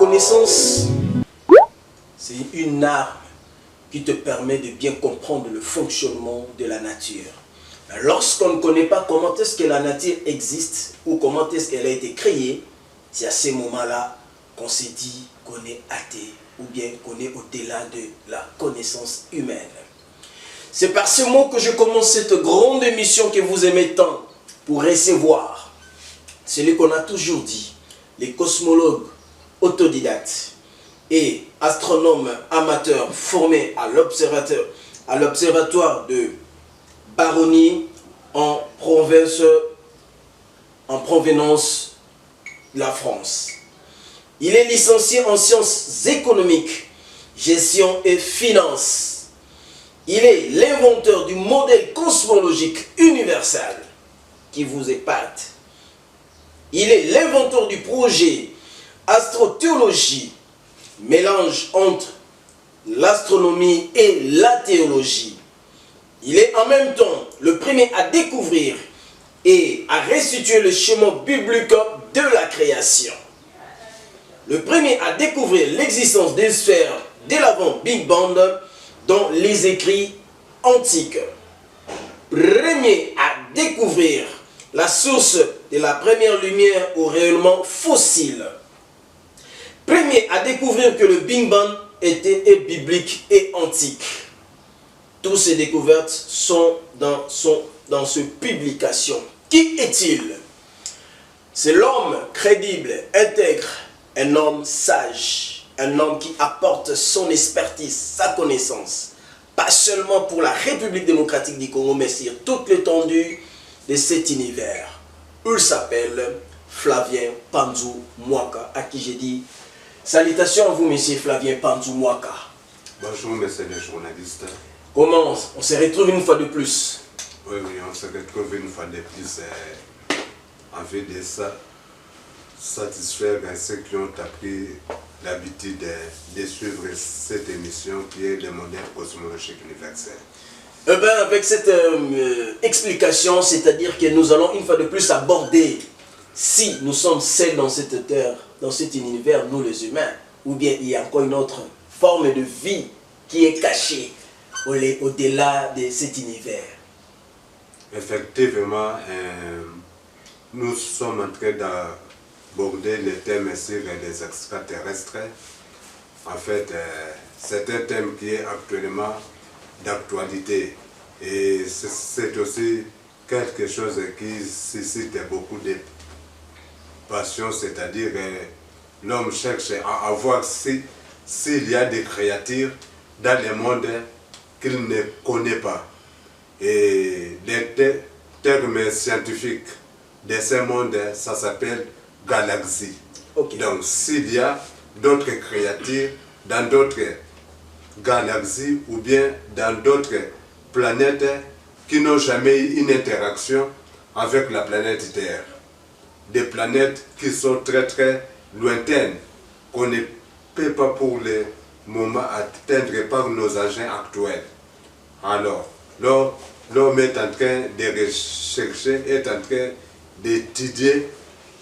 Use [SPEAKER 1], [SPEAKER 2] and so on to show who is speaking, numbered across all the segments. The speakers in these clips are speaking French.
[SPEAKER 1] connaissance, c'est une arme qui te permet de bien comprendre le fonctionnement de la nature. Lorsqu'on ne connaît pas comment est-ce que la nature existe ou comment est-ce qu'elle a été créée, c'est à ces moments-là qu'on s'est dit qu'on est athée ou bien qu'on est au-delà de la connaissance humaine. C'est par ce mot que je commence cette grande émission que vous aimez tant pour recevoir celui qu'on a toujours dit, les cosmologues autodidactes et astronomes amateurs formés à l'observatoire de Baronnie en provenance de la France. Il est licencié en sciences économiques, gestion et finances. Il est l'inventeur du modèle cosmologique universel qui vous épate. Il est l'inventeur du projet astrothéologie, mélange entre l'astronomie et la théologie. Il est en même temps le premier à découvrir et à restituer le schéma biblique de la création. Le premier à découvrir l'existence des sphères dès l'avant Big Bang dans les écrits antiques. Premier à découvrir la source de la première lumière au rayonnement fossile. Premier à découvrir que le Big Bang est biblique et antique. Toutes ces découvertes sont dans cette publication. Qui est-il? C'est l'homme crédible, intègre, un homme sage, un homme qui apporte son expertise, sa connaissance, pas seulement pour la République démocratique du Congo, mais sur toute l'étendue de cet univers. Il s'appelle Flavien Panzou Mwaka, à qui j'ai dit salutations à vous, monsieur Flavien Panzou Mwaka.
[SPEAKER 2] Bonjour, messieurs les journalistes.
[SPEAKER 1] Comment on se retrouve une fois de plus?
[SPEAKER 2] Oui, on se retrouve une fois de plus en vue de ça, satisfaire ceux qui ont appris l'habitude de suivre cette émission qui est le modèle cosmologique universel.
[SPEAKER 1] Eh bien, avec cette explication, c'est-à-dire que nous allons une fois de plus aborder si nous sommes seuls dans cette terre, dans cet univers, nous les humains, ou bien il y a encore une autre forme de vie qui est cachée au-delà de cet univers.
[SPEAKER 2] Effectivement, nous sommes en train d'aborder le thème sur les extraterrestres. En fait, c'est un thème qui est actuellement d'actualité et c'est aussi quelque chose qui suscite beaucoup de passion, c'est-à-dire l'homme cherche à voir s'il y a des créatures dans le monde qu'il ne connaît pas. Et les termes scientifiques de ce monde, ça s'appelle galaxie. Okay. Donc s'il y a d'autres créatures dans d'autres galaxies ou bien dans d'autres planètes qui n'ont jamais eu une interaction avec la planète Terre. Des planètes qui sont très très lointaines, qu'on ne peut pas pour le moment atteindre par nos agents actuels. Alors, l'homme est en train de rechercher, est en train d'étudier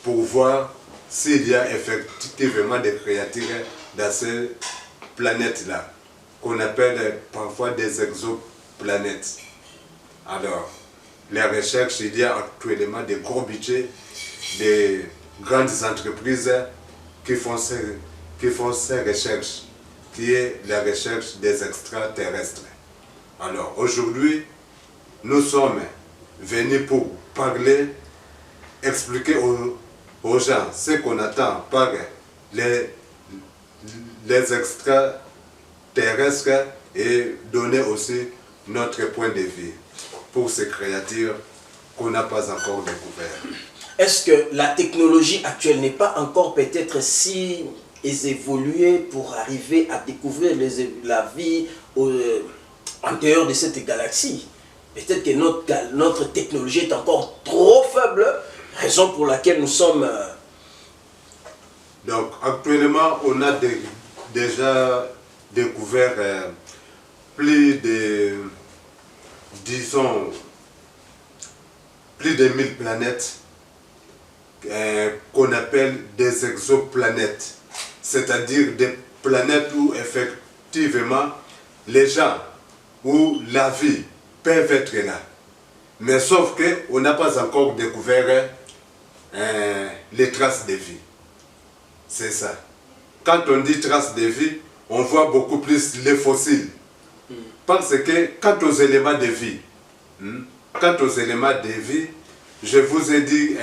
[SPEAKER 2] pour voir s'il y a effectivement des créatures dans ces planètes-là, qu'on appelle parfois des exoplanètes. Alors, les recherches, il y a actuellement des gros budgets, des grandes entreprises qui font ces recherches, qui est la recherche des extraterrestres. Alors, aujourd'hui, nous sommes venus pour parler, expliquer aux gens ce qu'on attend par les extraterrestres et donner aussi notre point de vue pour ces créatures qu'on n'a pas encore découvertes.
[SPEAKER 1] Est-ce que la technologie actuelle n'est pas encore peut-être si évoluée pour arriver à découvrir la vie en dehors de cette galaxie? Peut-être que notre technologie est encore trop faible, raison pour laquelle nous sommes...
[SPEAKER 2] Donc actuellement, on a déjà découvert plus de, disons, plus de 1000 planètes qu'on appelle des exoplanètes. c'est-à-dire des planètes où effectivement les gens, où la vie peut être là. Mais sauf qu'on n'a pas encore découvert les traces de vie. C'est ça. Quand on dit traces de vie, on voit beaucoup plus les fossiles. Parce que quant aux éléments de vie, je vous ai dit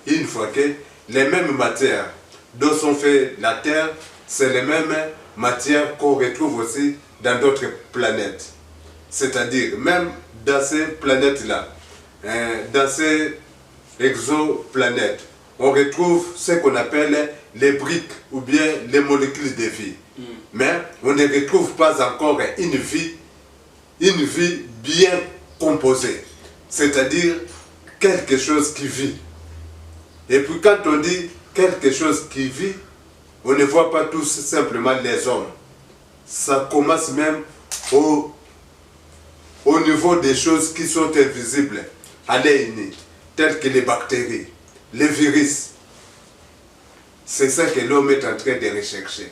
[SPEAKER 2] une fois que les mêmes matières dont sont faites la Terre, c'est les mêmes matières qu'on retrouve aussi dans d'autres planètes. C'est-à-dire, même dans ces planètes-là, dans ces exoplanètes, on retrouve ce qu'on appelle les briques ou bien les molécules de vie. Mais on ne retrouve pas encore une vie bien composée. C'est-à-dire quelque chose qui vit. Et puis quand on dit quelque chose qui vit, on ne voit pas tout simplement les hommes. Ça commence même au niveau des choses qui sont invisibles à l'œil nu, telles que les bactéries, les virus. C'est ça que l'homme est en train de rechercher.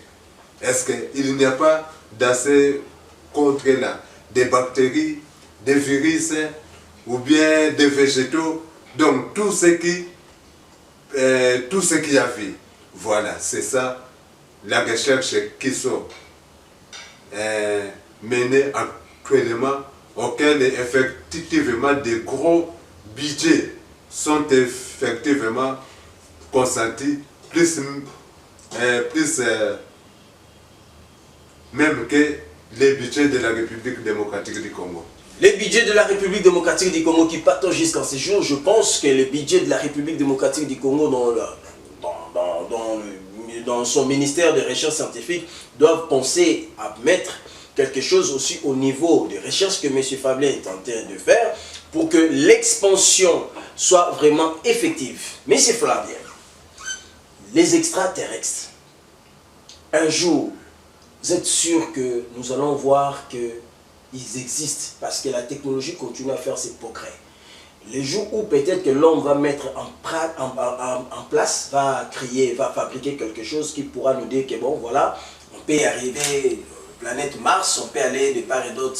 [SPEAKER 2] Est-ce qu'il n'y a pas dans ces contrées-là des bactéries, des virus ou bien des végétaux, donc tout ce qui a vie. Voilà, c'est ça la recherche qui sont menées actuellement, auxquelles effectivement des gros budgets sont effectivement consentis, plus même que les budgets de la République démocratique du Congo.
[SPEAKER 1] Les budgets de la République démocratique du Congo qui partent jusqu'en ces jours, je pense que les budgets de la République démocratique du Congo dans son ministère de recherche scientifique doivent penser à mettre quelque chose aussi au niveau des recherches que M. Fablin est en train de faire pour que l'expansion soit vraiment effective. M. Flavien, les extraterrestres, un jour, vous êtes sûr que nous allons voir qu'ils existent parce que la technologie continue à faire ses progrès. Les jours où peut-être que l'homme va mettre en place, va créer, va fabriquer quelque chose qui pourra nous dire que bon, voilà, on peut arriver planète Mars, on peut aller de part et d'autre.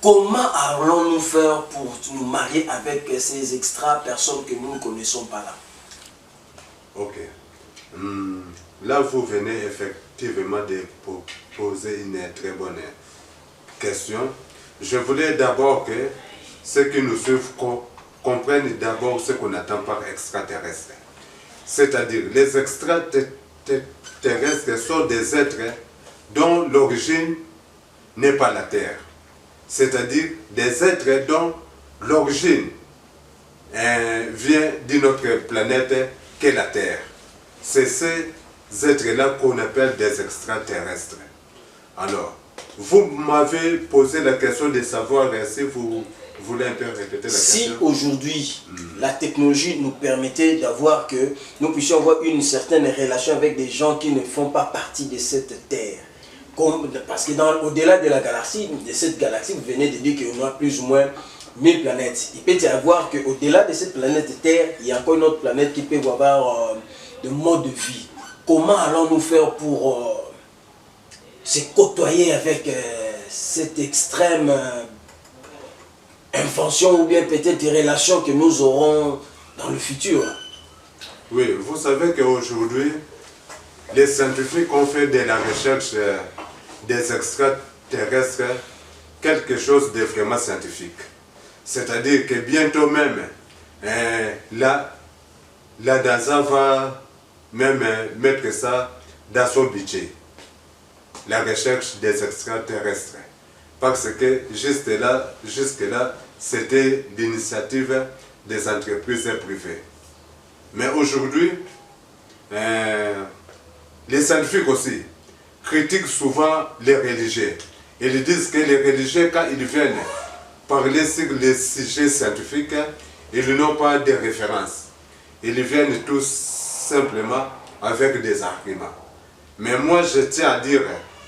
[SPEAKER 1] Comment allons-nous faire pour nous marier avec ces extra personnes que nous ne connaissons pas là?
[SPEAKER 2] Ok. Là, vous venez effectivement de poser une très bonne question. Je voulais d'abord que ceux qui nous suivent comprennent d'abord ce qu'on attend par extraterrestre. C'est-à-dire, les extraterrestres sont des êtres dont l'origine n'est pas la Terre. C'est-à-dire des êtres dont l'origine vient d'une autre planète que la Terre. C'est ces êtres-là qu'on appelle des extraterrestres. Alors, vous m'avez posé la question de savoir si vous voulez un peu répéter la question.
[SPEAKER 1] Si aujourd'hui, la technologie nous permettait d'avoir que nous puissions avoir une certaine relation avec des gens qui ne font pas partie de cette Terre. Parce que au-delà de la galaxie, de cette galaxie, vous venez de dire qu'il y en a plus ou moins 1000 planètes. Il peut y avoir qu'au-delà de cette planète Terre, il y a encore une autre planète qui peut avoir de mode de vie. Comment allons-nous faire pour se côtoyer avec cette extrême invention ou bien peut-être des relations que nous aurons dans le futur?
[SPEAKER 2] Oui, vous savez qu'aujourd'hui, les scientifiques ont fait de la recherche des extraterrestres quelque chose de vraiment scientifique. C'est-à-dire que bientôt même, la NASA va même mettre ça dans son budget, la recherche des extraterrestres. Parce que jusque-là, c'était l'initiative des entreprises privées. Mais aujourd'hui, les scientifiques aussi critiquent souvent les religieux. Ils disent que les religieux, quand ils viennent parler sur les sujets scientifiques, ils n'ont pas de références. Ils viennent tous simplement avec des arguments. Mais moi, je tiens à dire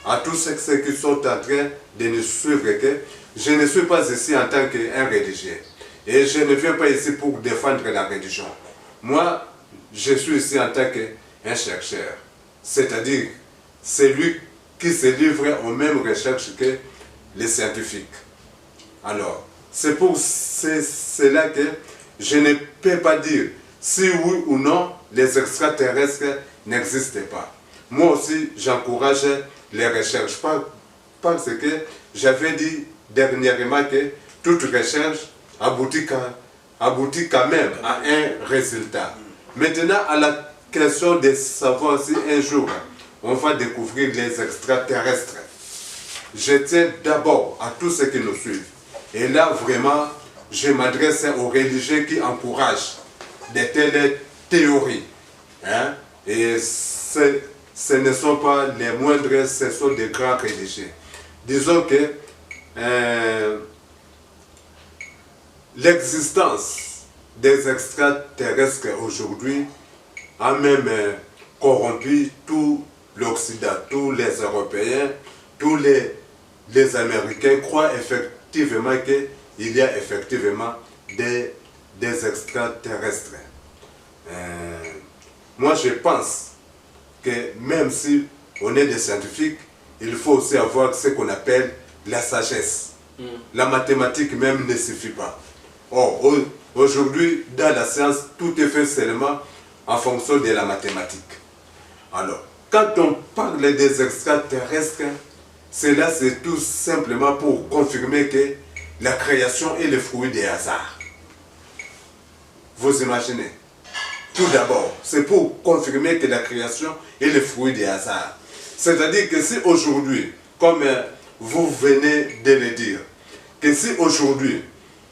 [SPEAKER 2] à tous ceux qui sont en train de nous suivre que je ne suis pas ici en tant qu'un religieux. Et je ne viens pas ici pour défendre la religion. Moi, je suis ici en tant qu'un chercheur. C'est-à-dire, c'est lui qui se livre aux mêmes recherches que les scientifiques. Alors, c'est pour cela que je ne peux pas dire si oui ou non les extraterrestres n'existent pas. Moi aussi, j'encourage les recherches parce que j'avais dit dernièrement que toute recherche aboutit quand même à un résultat. Maintenant, à la question de savoir si un jour on va découvrir les extraterrestres, je tiens d'abord à tous ceux qui nous suivent. Et là, vraiment, je m'adresse aux religieux qui encouragent de telles théories. Hein? Et ce ne sont pas les moindres, ce sont des grands religieux. Disons que l'existence des extraterrestres aujourd'hui a même corrompu tout l'Occident, tous les Européens, tous les Américains croient effectivement qu'il y a effectivement des extraterrestres. Moi, je pense que même si on est des scientifiques, il faut aussi avoir ce qu'on appelle la sagesse. La mathématique même ne suffit pas. Or, aujourd'hui, dans la science, tout est fait seulement en fonction de la mathématique. Alors, quand on parle des extraterrestres, cela c'est tout simplement pour confirmer que la création est le fruit des hasards. Vous imaginez? Tout d'abord, c'est pour confirmer que la création est le fruit des hasards. C'est-à-dire que si aujourd'hui, comme vous venez de le dire, que si aujourd'hui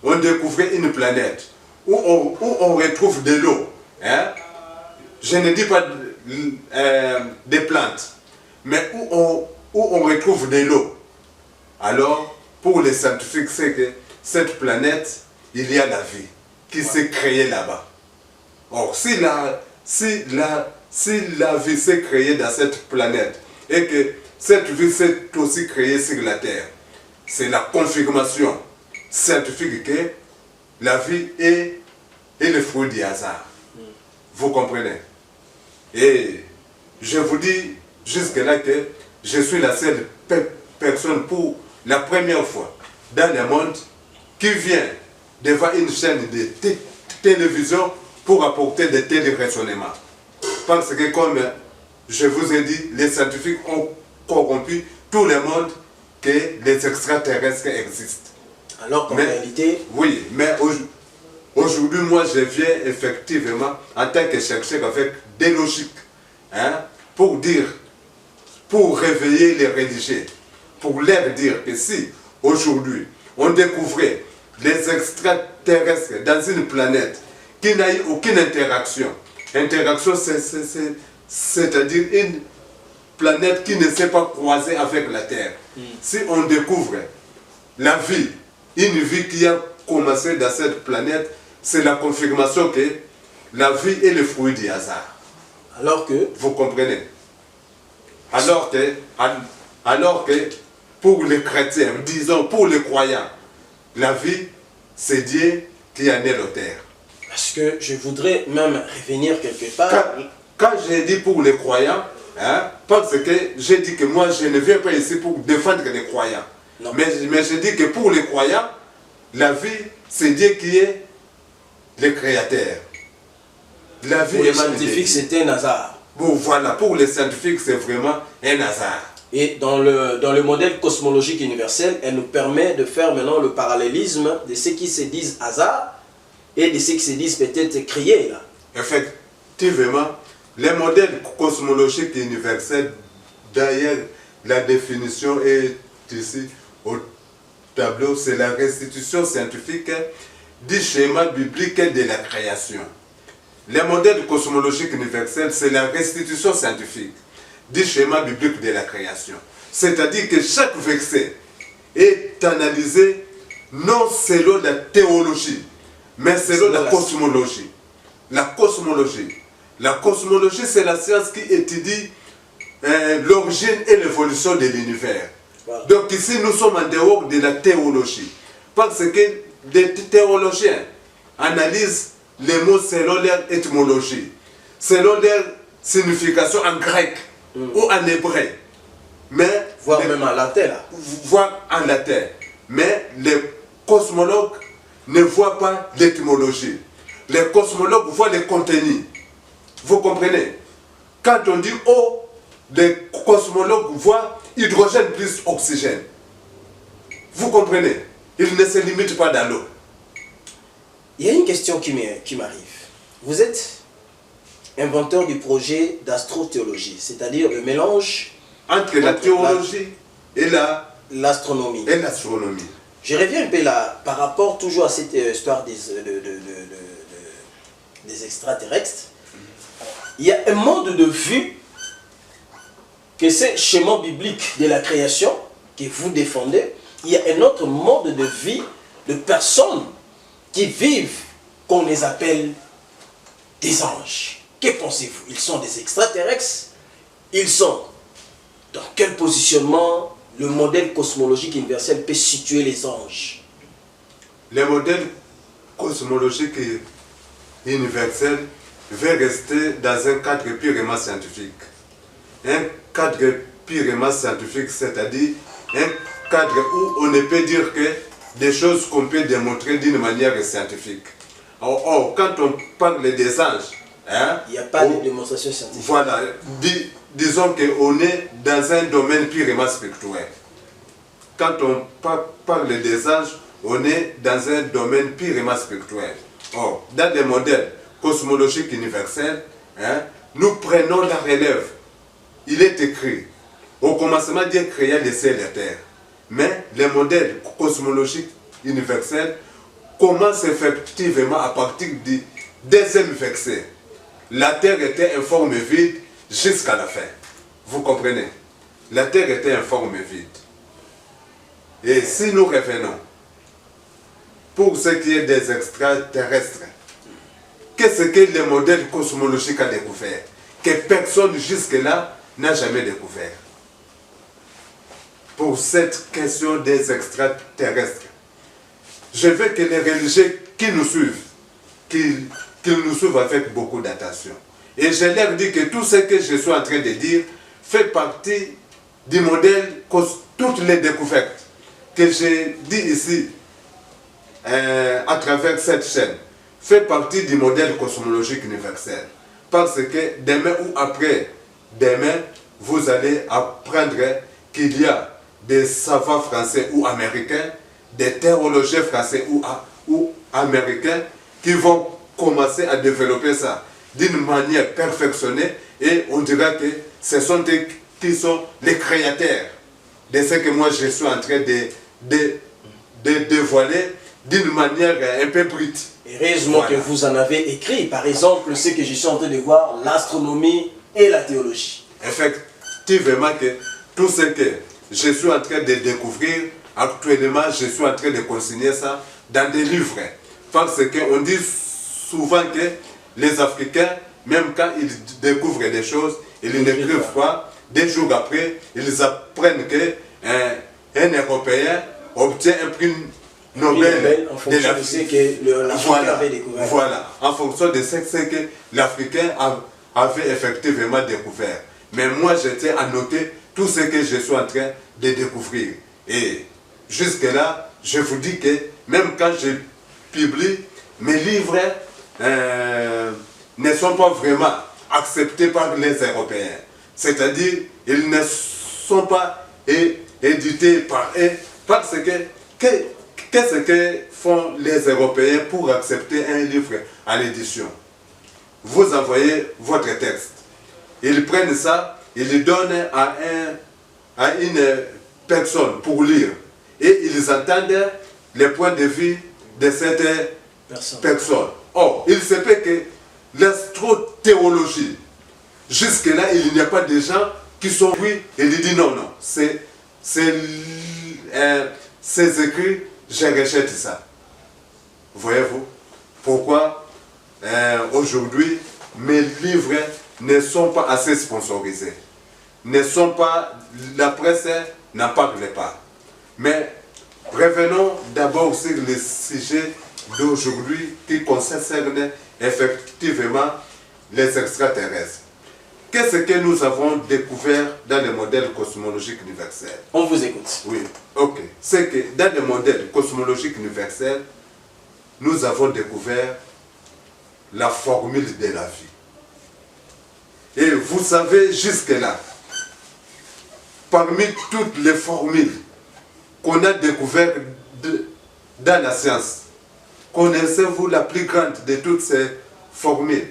[SPEAKER 2] on découvrait une planète où on retrouve de l'eau, hein, je ne dis pas des plantes, mais où on retrouve de l'eau, alors pour les scientifiques, c'est que cette planète, il y a la vie qui s'est créée là-bas. Or, si la vie s'est créée dans cette planète et que cette vie s'est aussi créée sur la Terre, c'est la confirmation scientifique que la vie est le fruit du hasard. Vous comprenez? Et je vous dis jusque-là que je suis la seule personne pour la première fois dans le monde qui vient devant une chaîne de télévision pour apporter de tels raisonnements. Parce que comme je vous ai dit, les scientifiques ont corrompu tout le monde que les extraterrestres existent.
[SPEAKER 1] Alors qu'en réalité...
[SPEAKER 2] Oui, mais aujourd'hui, moi, je viens effectivement, en tant que chercheur, avec des logiques, hein, pour réveiller les religieux, pour leur dire que si, aujourd'hui, on découvrait les extraterrestres dans une planète qui n'a eu aucune interaction, c'est-à-dire une planète qui ne s'est pas croisée avec la Terre. Si on découvre la vie, une vie qui a commencé dans cette planète, c'est la confirmation que la vie est le fruit du hasard.
[SPEAKER 1] Alors que...
[SPEAKER 2] Vous comprenez? Alors que pour les chrétiens, disons pour les croyants, la vie, c'est Dieu qui a né la terre.
[SPEAKER 1] Parce que je voudrais même revenir quelque part.
[SPEAKER 2] Quand j'ai dit pour les croyants, hein, parce que j'ai dit que moi je ne viens pas ici pour défendre les croyants. Mais je dis que pour les croyants, la vie, c'est Dieu qui est le créateur. La vie
[SPEAKER 1] pour les scientifiques, c'était un hasard.
[SPEAKER 2] Bon, voilà, pour les scientifiques, c'est vraiment un hasard.
[SPEAKER 1] Et dans le modèle cosmologique universel, elle nous permet de faire maintenant le parallélisme de ceux qui se disent hasard et de ceux qui se disent peut-être créés là.
[SPEAKER 2] Effectivement, le modèle cosmologique universel, d'ailleurs, la définition est ici au tableau, c'est la restitution scientifique du schéma biblique de la création. Le modèle cosmologique universel, c'est la restitution scientifique du schéma biblique de la création. C'est-à-dire que chaque verset est analysé non selon la théologie, mais selon la cosmologie. La cosmologie, c'est la science qui étudie l'origine et l'évolution de l'univers. Voilà. Donc ici, nous sommes en dehors de la théologie. Parce que des théologiens analysent les mots selon leur étymologie, selon leur signification en grec ou en hébreu. Mais
[SPEAKER 1] voire même à la Terre.
[SPEAKER 2] Voire à la Terre. Mais les cosmologues ne voient pas l'étymologie. Les cosmologues voient les contenus. Vous comprenez? Quand on dit eau, les cosmologues voient hydrogène plus oxygène. Vous comprenez? Ils ne se limitent pas dans l'eau.
[SPEAKER 1] Il y a une question qui m'arrive. Vous êtes inventeur du projet d'astro-théologie, c'est-à-dire le mélange
[SPEAKER 2] entre la théologie et
[SPEAKER 1] l'astronomie. Je reviens un peu là, par rapport toujours à cette histoire des extraterrestres. Il y a un mode de vue que c'est schéma biblique de la création que vous défendez. Il y a un autre mode de vie de personnes qui vivent, qu'on les appelle des anges. Que pensez-vous? Ils sont des extraterrestres? Ils sont dans quel positionnement le modèle cosmologique universel peut situer les anges?
[SPEAKER 2] Le modèle cosmologique universel veut rester dans un cadre purement scientifique. Un cadre purement scientifique, c'est-à-dire un cadre où on ne peut dire que des choses qu'on peut démontrer d'une manière scientifique. Or, quand on parle des anges, hein,
[SPEAKER 1] il n'y a pas de démonstration scientifique.
[SPEAKER 2] Voilà, disons qu'on est dans un domaine purement spirituel. Quand on parle des anges, on est dans un domaine purement spirituel. Or, dans les modèles cosmologiques universels, hein, nous prenons la relève. Il est écrit, au commencement Dieu créa les cieux et la terre. Mais les modèles cosmologiques universels commencent effectivement à partir du deuxième verset. La terre était en forme vide jusqu'à la fin. Vous comprenez? La terre était en forme vide. Et si nous revenons, pour ce qui est des extraterrestres, qu'est-ce que le modèle cosmologique a découvert? Que personne jusque-là n'a jamais découvert. Pour cette question des extraterrestres, je veux que les religieux qui nous suivent, qu'ils nous suivent avec beaucoup d'attention. Et je leur dis que tout ce que je suis en train de dire fait partie du modèle, toutes les découvertes que j'ai dit ici à travers cette chaîne, fait partie du modèle cosmologique universel. Parce que demain ou après-demain, vous allez apprendre qu'il y a des savants français ou américains, des théologiens français ou américains qui vont commencer à développer ça d'une manière perfectionnée, et on dira que ce sont eux qui sont les créateurs de ce que moi je suis en train de dévoiler d'une manière un peu brute.
[SPEAKER 1] Heureusement que vous en avez écrit, par exemple, ce que je suis en train de voir, l'astronomie et la théologie.
[SPEAKER 2] Effectivement, que tout ce que je suis en train de découvrir, actuellement, je suis en train de consigner ça dans des livres. Parce qu'on dit souvent que les Africains, même quand ils découvrent des choses, ils n'écrivent pas. Des jours après, ils apprennent qu'un Européen obtient un prix Nobel
[SPEAKER 1] en fonction de ce que l'Africain avait découvert.
[SPEAKER 2] Voilà, en fonction de ce que l'Africain avait effectivement découvert. Mais moi, j'étais à noter tout ce que je suis en train de découvrir. Et jusque-là, je vous dis que même quand je publie, mes livres ne sont pas vraiment acceptés par les Européens. C'est-à-dire, ils ne sont pas édités par eux, parce que qu'est-ce que font les Européens pour accepter un livre à l'édition? Vous envoyez votre texte. Ils prennent ça, ils le donnent à une personne pour lire. Et ils entendent les points de vue de cette personne. Or, il se peut que l'astro-théologie, jusque-là, il n'y a pas de gens qui sont oui et ils disent non, non. Ces écrits, je rejette ça. Voyez-vous? Pourquoi aujourd'hui, mes livres ne sont pas assez sponsorisés. La presse n'en parle pas. Mais revenons d'abord sur le sujet d'aujourd'hui qui concerne effectivement les extraterrestres. qu'est-ce que nous avons découvert dans le modèle cosmologique universel?
[SPEAKER 1] On vous écoute.
[SPEAKER 2] Oui, ok. C'est que dans le modèle cosmologique universel, nous avons découvert la formule de la vie. Et vous savez, jusque-là, parmi toutes les formules qu'on a découvertes dans la science, connaissez-vous la plus grande de toutes ces formules?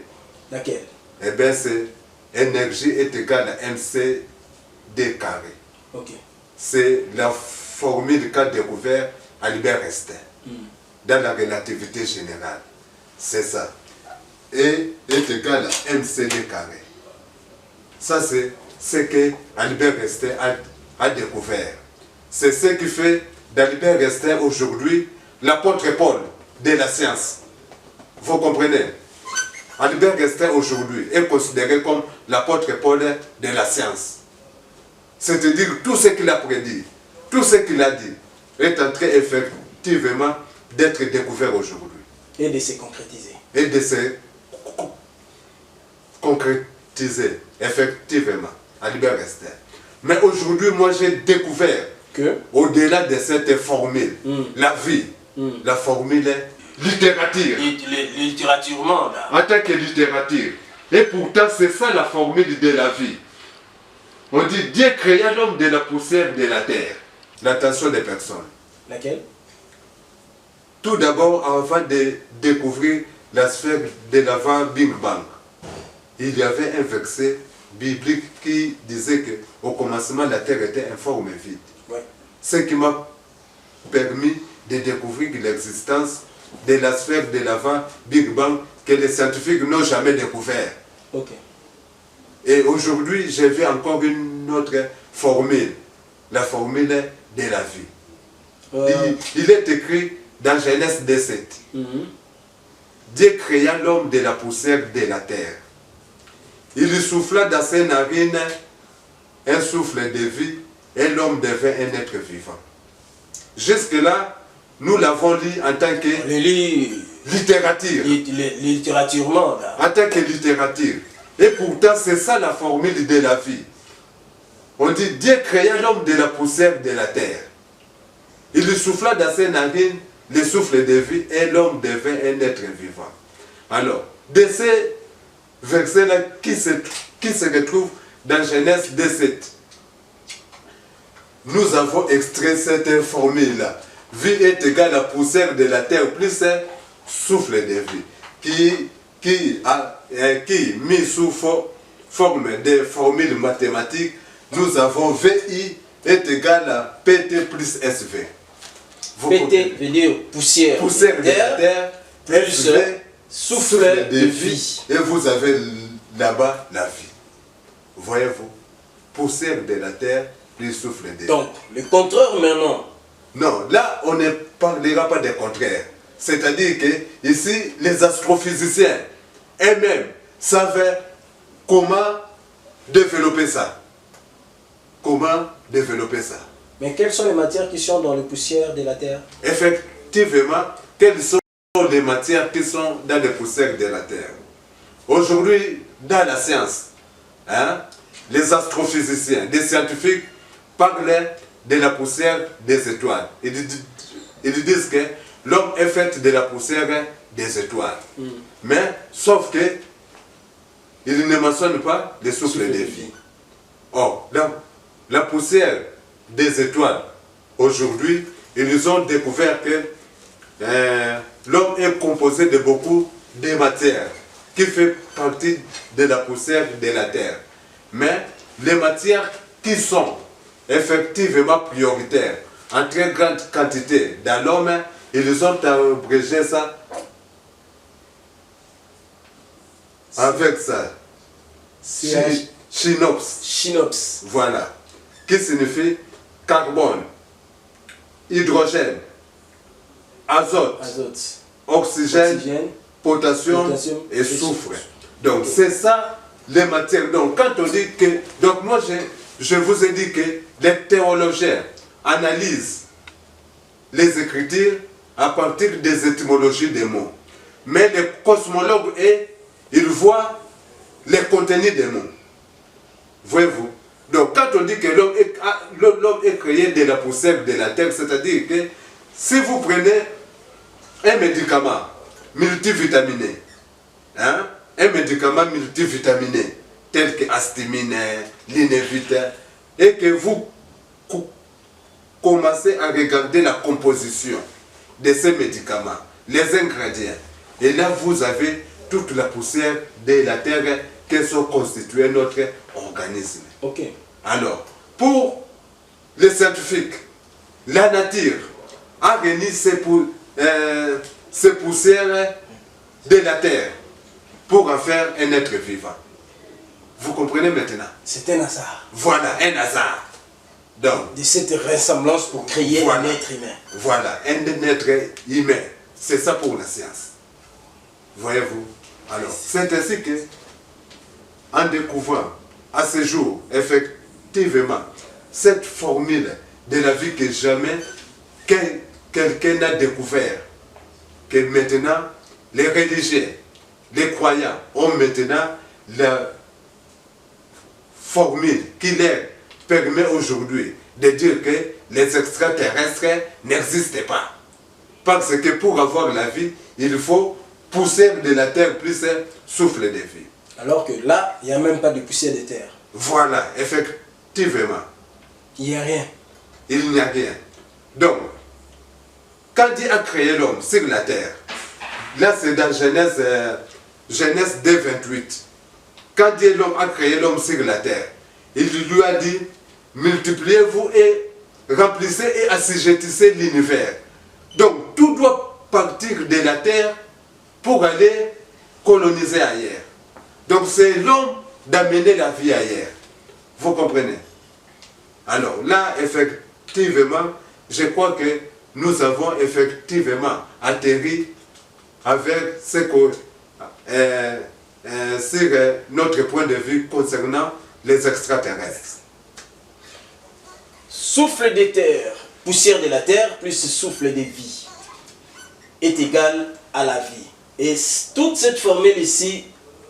[SPEAKER 1] Laquelle?
[SPEAKER 2] Eh bien, c'est énergie est égale à mc d carré.
[SPEAKER 1] Ok.
[SPEAKER 2] C'est la formule qu'a découvert Albert Einstein dans la relativité générale. C'est ça. E est égal à mc carré. Ça, c'est ce que Albert Einstein a découvert. C'est ce qui fait d'Albert Einstein aujourd'hui l'apôtre Paul de la science. Vous comprenez? Albert Einstein aujourd'hui est considéré comme l'apôtre Paul de la science. C'est-à-dire tout ce qu'il a prédit, tout ce qu'il a dit est en train effectivement d'être découvert aujourd'hui.
[SPEAKER 1] Et de se concrétiser.
[SPEAKER 2] Et de se concrétiser, effectivement, Albert Einstein. Mais aujourd'hui, moi j'ai découvert
[SPEAKER 1] que,
[SPEAKER 2] au-delà de cette formule, la vie, la formule est littérature.
[SPEAKER 1] Littératurement, là.
[SPEAKER 2] En tant que littérature. Et pourtant, c'est ça la formule de la vie. On dit Dieu créa l'homme de la poussière de la terre. L'attention des personnes.
[SPEAKER 1] Laquelle?
[SPEAKER 2] Tout d'abord, avant de découvrir la sphère de l'avant Big Bang, il y avait un verset biblique qui disait qu'au commencement, la terre était informe et vide.
[SPEAKER 1] Ouais.
[SPEAKER 2] Ce qui m'a permis de découvrir l'existence de la sphère de l'avant Big Bang que les scientifiques n'ont jamais découvert.
[SPEAKER 1] Ok.
[SPEAKER 2] Et aujourd'hui, j'ai vu encore une autre formule, la formule de la vie. Il est écrit dans Genèse 17. Dieu créa l'homme de la poussière de la terre. Il souffla dans ses narines un souffle de vie et l'homme devint un être vivant. Jusque-là, nous l'avons lu en tant que littérature.
[SPEAKER 1] Littératurement, là.
[SPEAKER 2] En tant que littérature. Et pourtant, c'est ça la formule de la vie. On dit Dieu créa l'homme de la poussière de la terre. Il souffla dans ses narines le souffle de vie et l'homme devint un être vivant. Alors, de ces versets-là qui se retrouvent dans Genèse 17, nous avons extrait cette formule-là. Vie est égale à la poussière de la terre plus un souffle de vie qui mis sous forme de formules mathématiques, nous avons VI est égal à PT plus SV.
[SPEAKER 1] PT veut dire poussière.
[SPEAKER 2] Poussière de la terre
[SPEAKER 1] plus souffle de vie.
[SPEAKER 2] Et vous avez là-bas la vie. Voyez-vous? Poussière de la terre plus souffle de vie.
[SPEAKER 1] Donc, le contraire maintenant.
[SPEAKER 2] Non, là, on ne parlera pas des contraires. C'est-à-dire que ici, les astrophysiciens eux-mêmes savaient comment développer ça. Comment développer ça?
[SPEAKER 1] Mais quelles sont les matières qui sont dans les poussières de la terre?
[SPEAKER 2] Effectivement, quelles sont les matières qui sont dans les poussières de la terre? Aujourd'hui, dans la science, les astrophysiciens, les scientifiques parlent de la poussière des étoiles. Ils disent que l'homme est fait de la poussière des étoiles. Mais, sauf que, ils ne mentionnent pas le souffle de vie. Or, la poussière des étoiles, aujourd'hui, ils ont découvert que l'homme est composé de beaucoup de matières qui fait partie de la poussière de la terre. Mais les matières qui sont effectivement prioritaires en très grande quantité dans l'homme, ils ont abrégé ça avec ça. Chinops.
[SPEAKER 1] Chinops.
[SPEAKER 2] Voilà. Qui signifie carbone, hydrogène, azote, oxygène, potassium et soufre. Donc c'est ça les matières. Donc quand on dit que... Donc moi je vous ai dit que les théologiens analysent les écritures à partir des étymologies des mots. Mais les cosmologues, ils voient les contenus des mots. Voyez-vous? Donc quand on dit que l'homme est créé de la poussière de la terre, c'est-à-dire que si vous prenez un médicament multivitaminé, hein, un médicament multivitaminé, tel que astimine, l'inévite, et que vous commencez à regarder la composition de ces médicaments, les ingrédients, et là vous avez toute la poussière de la terre qui sont constitués notre organisme.
[SPEAKER 1] Ok.
[SPEAKER 2] Alors, pour les scientifiques, la nature a réuni ces poussières de la terre pour en faire un être vivant. Vous comprenez maintenant?
[SPEAKER 1] C'est un hasard.
[SPEAKER 2] Voilà, un hasard. Donc,
[SPEAKER 1] de cette ressemblance pour créer un être humain.
[SPEAKER 2] Voilà, un être humain. C'est ça pour la science. Voyez-vous? Alors, c'est ainsi que, en découvrant à ce jour, effectivement, cette formule de la vie que jamais quelqu'un n'a découvert, que maintenant, les religieux, les croyants ont maintenant la formule qui leur permet aujourd'hui de dire que les extraterrestres n'existent pas. Parce que pour avoir la vie, il faut poussière de la terre plus souffle de vie.
[SPEAKER 1] Alors que là, il n'y a même pas de poussière de terre.
[SPEAKER 2] Voilà, effectivement.
[SPEAKER 1] Il n'y a rien.
[SPEAKER 2] Il n'y a rien. Donc, quand Dieu a créé l'homme sur la terre, là c'est dans Genèse 2:28. Quand Dieu l'homme a créé l'homme sur la terre, il lui a dit, multipliez-vous et remplissez et assujettissez l'univers. Donc tout doit partir de la terre pour aller coloniser ailleurs. Donc c'est l'homme d'amener la vie ailleurs. Vous comprenez? Alors là, effectivement, je crois que nous avons effectivement atterri avec ce que sur notre point de vue concernant les extraterrestres.
[SPEAKER 1] Souffle de terre, poussière de la terre, plus souffle de vie est égal à la vie. Et toute cette formule ici,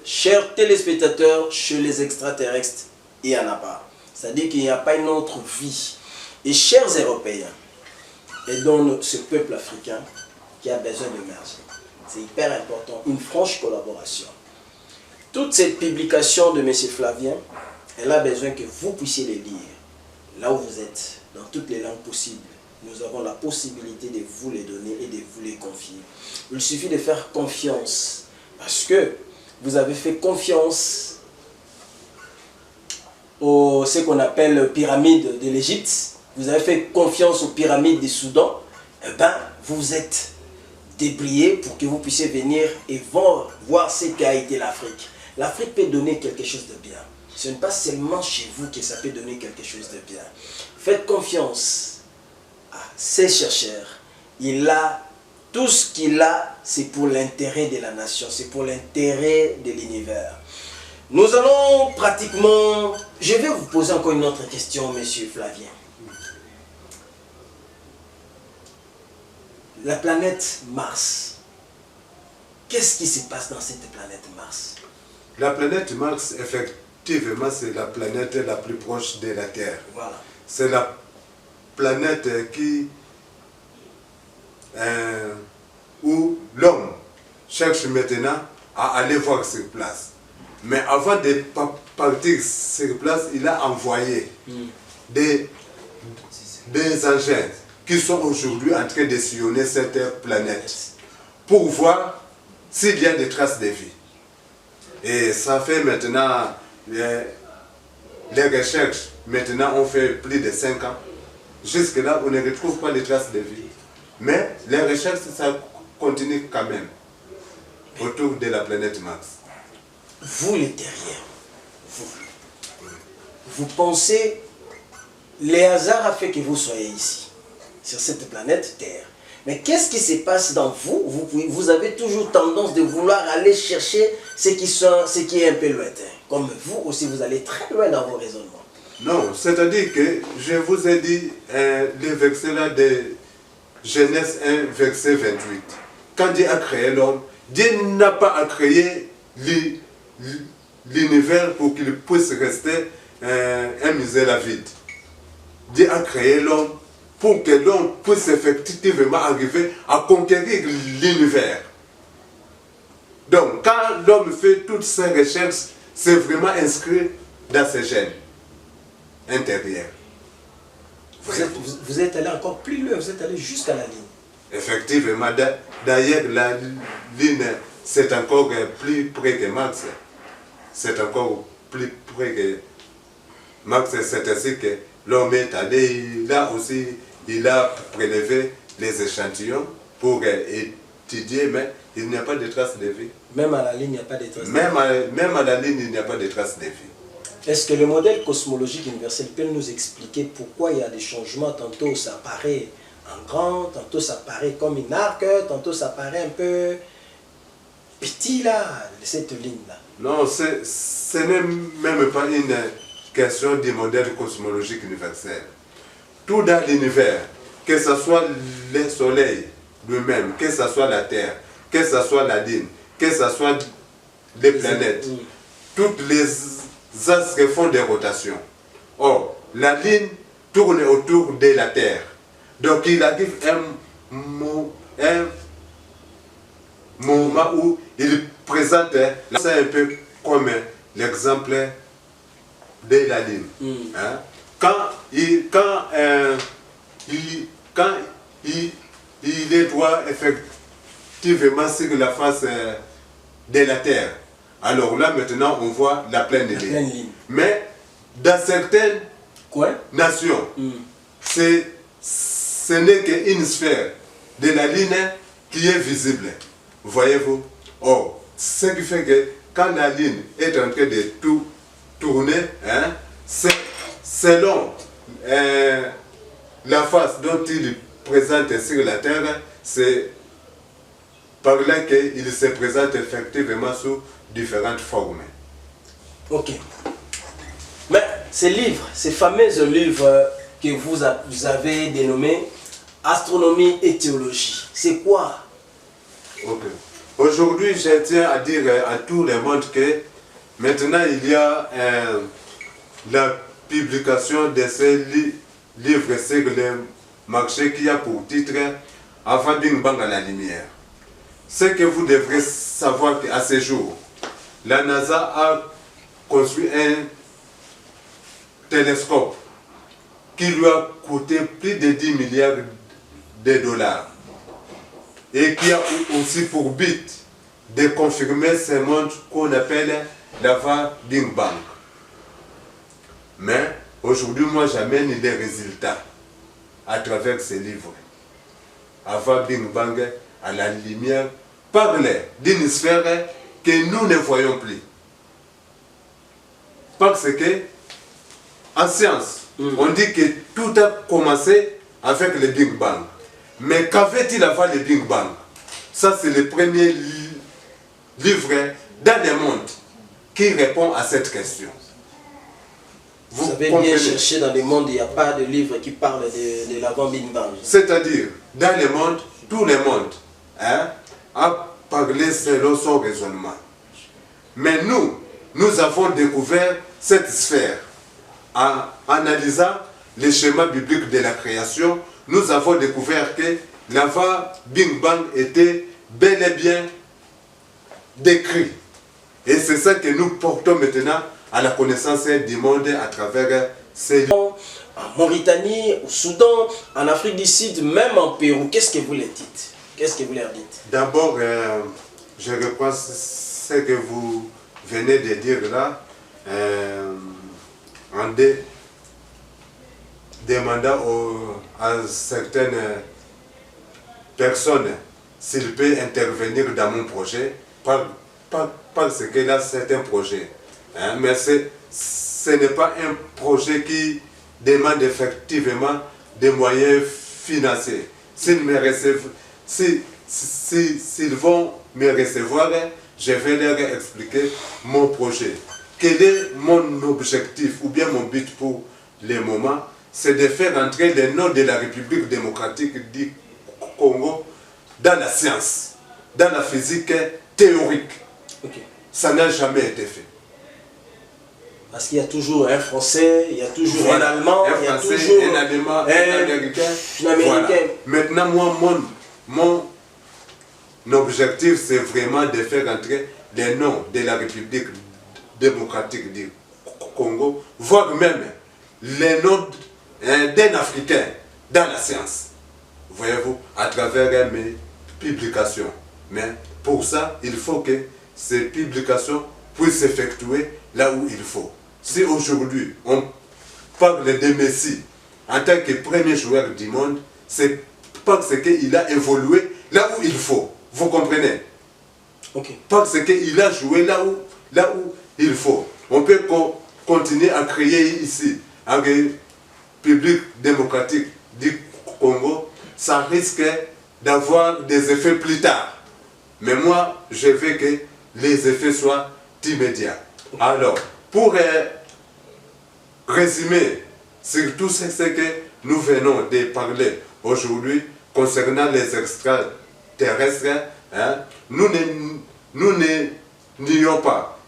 [SPEAKER 1] chers téléspectateurs, chez les extraterrestres, il n'y en a pas. C'est-à-dire qu'il n'y a pas une autre vie. Et chers Européens, et donc ce peuple africain qui a besoin d'émerger, c'est hyper important, une franche collaboration. Toute cette publication de M. Flavien, elle a besoin que vous puissiez les lire là où vous êtes, dans toutes les langues possibles. Nous avons la possibilité de vous les donner et de vous les confier. Il suffit de faire confiance, parce que vous avez fait confiance aux ce qu'on appelle pyramides de l'Égypte, vous avez fait confiance aux pyramides du Soudan, eh bien, vous êtes débrouillés pour que vous puissiez venir et voir ce qu'a été l'Afrique. L'Afrique peut donner quelque chose de bien. Ce n'est pas seulement chez vous que ça peut donner quelque chose de bien. Faites confiance à ces chercheurs. Il a tout ce qu'il a, c'est pour l'intérêt de la nation, c'est pour l'intérêt de l'univers. Nous allons pratiquement... Je vais vous poser encore une autre question, monsieur Flavien. La planète Mars. Qu'est-ce qui se passe dans cette planète Mars?
[SPEAKER 2] La planète Mars, effectivement, c'est la planète la plus proche de la Terre.
[SPEAKER 1] Voilà.
[SPEAKER 2] C'est la planète où l'homme cherche maintenant à aller voir sur place. Mais avant de partir sur place, il a envoyé des engins qui sont aujourd'hui en train de sillonner cette planète pour voir s'il y a des traces de vie. Et ça fait maintenant, les recherches maintenant ont fait plus de 5 ans. Jusque-là, on ne retrouve pas les traces de vie. Mais les recherches, ça continue quand même autour de la planète Mars.
[SPEAKER 1] Vous les terriens, vous pensez, les hasards a fait que vous soyez ici, sur cette planète Terre. Mais qu'est-ce qui se passe dans vous? Vous avez toujours tendance de vouloir aller chercher ce qui est un peu lointain. Comme vous aussi, vous allez très loin dans vos raisonnements.
[SPEAKER 2] Non, c'est-à-dire que je vous ai dit le verset là de Genèse 1, verset 28. Quand Dieu a créé l'homme, Dieu n'a pas à créer l'univers pour qu'il puisse rester un misère vide. Dieu a créé l'homme pour que l'homme puisse effectivement arriver à conquérir l'univers. Donc, quand l'homme fait toutes ses recherches, c'est vraiment inscrit dans ses gènes intérieurs.
[SPEAKER 1] Vous êtes allé encore plus loin, vous êtes allé jusqu'à la ligne.
[SPEAKER 2] Effectivement, d'ailleurs, la ligne, c'est encore plus près que Marx. C'est encore plus près que Marx, c'est ainsi que l'homme est allé, là aussi, il a prélevé les échantillons pour étudier, mais il n'y a pas de traces de vie.
[SPEAKER 1] Même à la ligne, il n'y a pas de traces de vie.
[SPEAKER 2] Même à la ligne, il n'y a pas de traces de vie.
[SPEAKER 1] Est-ce que le modèle cosmologique universel peut nous expliquer pourquoi il y a des changements? Tantôt ça paraît en grand, tantôt ça paraît comme une arc, tantôt ça paraît un peu petit là, cette ligne-là.
[SPEAKER 2] Non, ce n'est même pas une question du modèle cosmologique universel. Tout dans l'univers, que ce soit le soleil lui-même, que ce soit la Terre, que ce soit la Lune, que ce soit les planètes, toutes les astres font des rotations. Or, la Lune tourne autour de la Terre. Donc il arrive un moment où il présente, c'est un peu comme l'exemple de la Lune. Hein? Quand il est droit effectivement sur la face de la Terre, alors là maintenant on voit la pleine ligne. Mais dans certaines nations, ce n'est qu'une sphère de la ligne qui est visible. Voyez-vous? Or, ce qui fait que quand la ligne est en train de tout tourner, hein, c'est selon la face dont il présente sur la Terre, c'est par là qu'il se présente effectivement sous différentes formes.
[SPEAKER 1] Ok. Mais ces livres, ces fameux livres que vous avez dénommés Astronomie et Théologie, c'est quoi?
[SPEAKER 2] Ok. Aujourd'hui, je tiens à dire à tout le monde que maintenant il y a la publication de ces livres sur le marché qui a pour titre Avant Big Bang à la lumière. Ce que vous devrez savoir qu'à ce jour, la NASA a construit un télescope qui lui a coûté plus de 10 milliards de dollars et qui a aussi pour but de confirmer ce monde qu'on appelle l'avant Big Bang. Mais aujourd'hui, moi j'amène des résultats à travers ces livres. Avant Big Bang à la lumière parle d'une sphère que nous ne voyons plus. Parce que en science, on dit que tout a commencé avec le Big Bang. Mais qu'avait-il avant le Big Bang? Ça, c'est le premier livre dans le monde qui répond à cette question.
[SPEAKER 1] Vous avez bien cherché dans le monde, il n'y a pas de livre qui parle de l'avant Big Bang.
[SPEAKER 2] C'est-à-dire, dans le monde, tout le monde a parlé selon son raisonnement. Mais nous avons découvert cette sphère. En analysant les schémas bibliques de la création, nous avons découvert que l'avant Big Bang était bel et bien décrit. Et c'est ça que nous portons maintenant à la connaissance du monde à travers ces livres.
[SPEAKER 1] En Mauritanie, au Soudan, en Afrique du Sud, même en Pérou, qu'est-ce que vous leur dites? Qu'est-ce que vous leur dites? D'abord,
[SPEAKER 2] je reprends ce que vous venez de dire là, en demandant à certaines personnes s'ils peuvent intervenir dans mon projet, parce que là c'est un projet. Mais ce n'est pas un projet qui demande effectivement des moyens financiers. S'ils vont me recevoir, je vais leur expliquer mon projet. Quel est mon objectif ou bien mon but pour le moment? C'est de faire entrer le nom de la République démocratique du Congo dans la science, dans la physique théorique.
[SPEAKER 1] Okay.
[SPEAKER 2] Ça n'a jamais été fait.
[SPEAKER 1] Parce qu'il y a toujours un Français, il y a toujours un Allemand, il y a
[SPEAKER 2] Français,
[SPEAKER 1] toujours
[SPEAKER 2] un Allemand, un Américain.
[SPEAKER 1] Voilà.
[SPEAKER 2] Maintenant, moi, mon objectif, c'est vraiment de faire entrer les noms de la République démocratique du Congo, voire même les noms d'un Africain dans la science. Voyez-vous, à travers mes publications. Mais pour ça, il faut que ces publications puissent s'effectuer là où il faut. Si aujourd'hui on parle de Messi en tant que premier joueur du monde, c'est parce qu'il a évolué là où il faut. Vous comprenez?
[SPEAKER 1] Okay.
[SPEAKER 2] Parce qu'il a joué là où il faut. On peut continuer à créer ici un République démocratique du Congo, ça risque d'avoir des effets plus tard. Mais moi, je veux que les effets soient immédiats. Alors, pour résumer sur tout ce que nous venons de parler aujourd'hui concernant les extraterrestres, hein, nous ne nions pas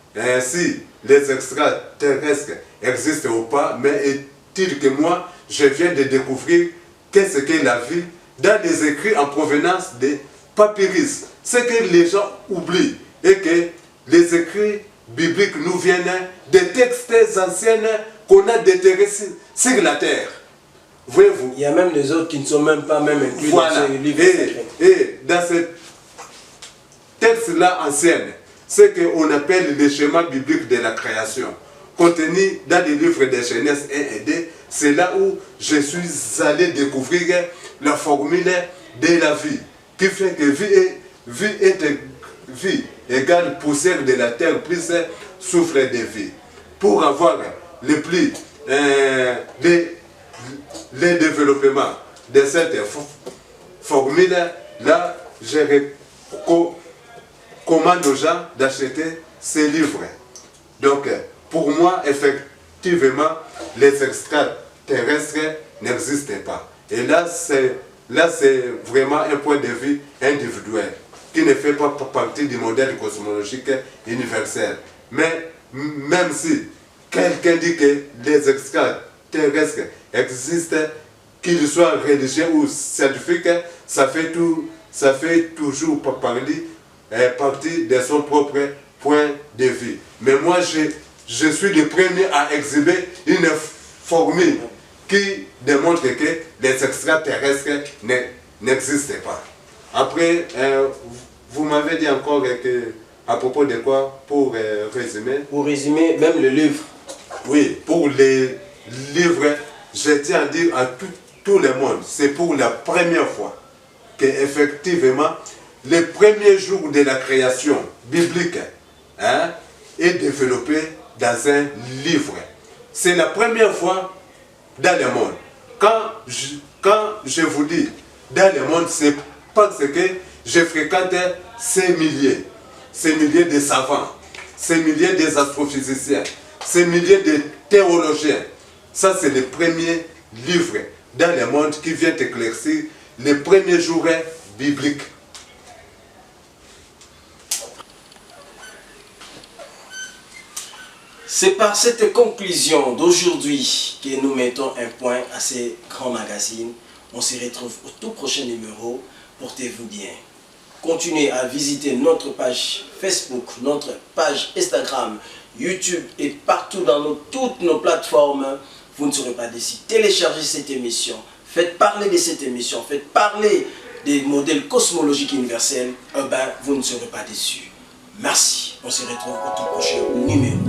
[SPEAKER 2] si les extraterrestres existent ou pas, mais est-il que moi, je viens de découvrir qu'est-ce que la vie dans des écrits en provenance des papyrus. Ce que les gens oublient et que les écrits bibliques nous viennent des textes anciens qu'on a déterrés sur la terre. Voyez-vous?
[SPEAKER 1] Il y a même les autres qui ne sont même pas inclus
[SPEAKER 2] voilà.
[SPEAKER 1] dans ce livre.
[SPEAKER 2] Et dans ce texte-là ancien, ce qu'on appelle le schéma biblique de la création, contenu dans les livres de Genèse 1 et 2, c'est là où je suis allé découvrir la formule de la vie, qui fait que vie égale poussière de la terre plus souffle de vie. Pour avoir le plus le développement de cette formule, là, je recommande aux gens d'acheter ces livres. Donc, pour moi, effectivement, les extraterrestres n'existent pas. Et là, c'est vraiment un point de vue individuel qui ne fait pas partie du modèle cosmologique universel. Mais même si quelqu'un dit que les extraterrestres existent, qu'ils soient religieux ou scientifiques, ça fait toujours partie de son propre point de vue. Mais moi, je suis le premier à exhiber une formule qui démontre que les extraterrestres n'existent pas. Après, vous m'avez dit encore que, à propos de quoi, pour résumer?
[SPEAKER 1] Pour résumer, même le livre.
[SPEAKER 2] Oui, pour les livres, je tiens à dire à tout le monde, c'est pour la première fois qu'effectivement, le premier jour de la création biblique est développé dans un livre. C'est la première fois dans le monde. Quand je vous dis dans le monde, c'est parce que je fréquente ces milliers de savants, ces milliers d'astrophysiciens, ces milliers de théologiens. Ça, c'est le premier livre dans le monde qui vient éclaircir les premiers jours bibliques.
[SPEAKER 1] C'est par cette conclusion d'aujourd'hui que nous mettons un point à ces grands magazines. On se retrouve au tout prochain numéro. Portez-vous bien. Continuez à visiter notre page Facebook, notre page Instagram, YouTube et partout dans toutes nos plateformes. Vous ne serez pas déçus. Téléchargez cette émission. Faites parler de cette émission. Faites parler des modèles cosmologiques universels. Vous ne serez pas déçus. Merci. On se retrouve au tout prochain numéro.